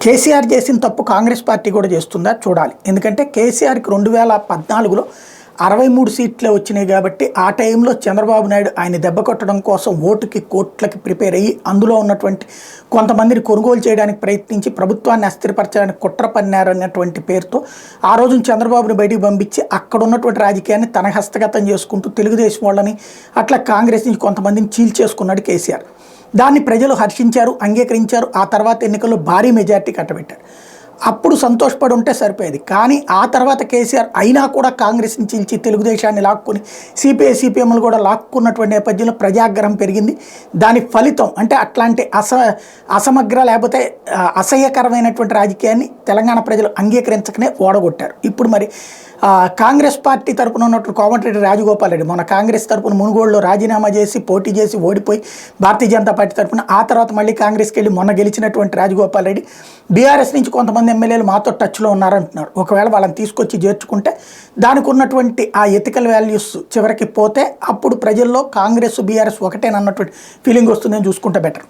కేసీఆర్ చేసిన తప్పు కాంగ్రెస్ పార్టీ కూడా చేస్తుందా చూడాలి. ఎందుకంటే కేసీఆర్కి 2014లో 63 సీట్లే వచ్చినాయి కాబట్టి ఆ టైంలో చంద్రబాబు నాయుడు ఆయన దెబ్బ కొట్టడం కోసం ఓటుకి కోట్లకి ప్రిపేర్ అయ్యి అందులో ఉన్నటువంటి కొంతమందిని కొనుగోలు చేయడానికి ప్రయత్నించి ప్రభుత్వాన్ని అస్థిరపరచడానికి కుట్ర పన్నారన్నటువంటి పేరుతో ఆ రోజున చంద్రబాబుని బయటికి పంపించి అక్కడ ఉన్నటువంటి రాజకీయాన్ని తన హస్తగతం చేసుకుంటూ తెలుగుదేశం వాళ్ళని అట్లా కాంగ్రెస్ నుంచి కొంతమందిని చీల్చేసుకున్నాడు కేసీఆర్. దాన్ని ప్రజలు హర్షించారు, అంగీకరించారు. ఆ తర్వాత ఎన్నికల్లో భారీ మెజార్టీ కట్టబెట్టారు. అప్పుడు సంతోషపడి ఉంటే సరిపోయేది. కానీ ఆ తర్వాత కేసీఆర్ అయినా కూడా కాంగ్రెస్ని చీల్చి తెలుగుదేశాన్ని లాక్కుని సిపిఐ సిపిఎంలు కూడా లాక్కున్నటువంటి నేపథ్యంలో ప్రజాగ్రహం పెరిగింది. దాని ఫలితం అంటే అట్లాంటి అసమగ్ర లేకపోతే అసహ్యకరమైనటువంటి రాజకీయాన్ని తెలంగాణ ప్రజలు అంగీకరించకనే ఓడగొట్టారు. ఇప్పుడు మరి కాంగ్రెస్ పార్టీ తరపున ఉన్నటువంటి కోమటిరెడ్డి రాజగోపాల్ రెడ్డి మొన్న కాంగ్రెస్ తరపున మునుగోడులో రాజీనామా చేసి పోటీ చేసి ఓడిపోయి భారతీయ జనతా పార్టీ తరపున ఆ తర్వాత మళ్ళీ కాంగ్రెస్కి వెళ్ళి మొన్న గెలిచినటువంటి రాజగోపాల్ రెడ్డి బీఆర్ఎస్ నుంచి కొంతమంది ఎమ్మెల్యేలు మాతో టచ్లో ఉన్నారంటున్నారు. ఒకవేళ వాళ్ళని తీసుకొచ్చి చేర్చుకుంటే దానికి ఉన్నటువంటి ఆ ఎథికల్ వాల్యూస్ చివరికి పోతే అప్పుడు ప్రజల్లో కాంగ్రెస్ బీఆర్ఎస్ ఒకటేనన్నటువంటి ఫీలింగ్ వస్తుందని చూసుకుంటే బెటర్.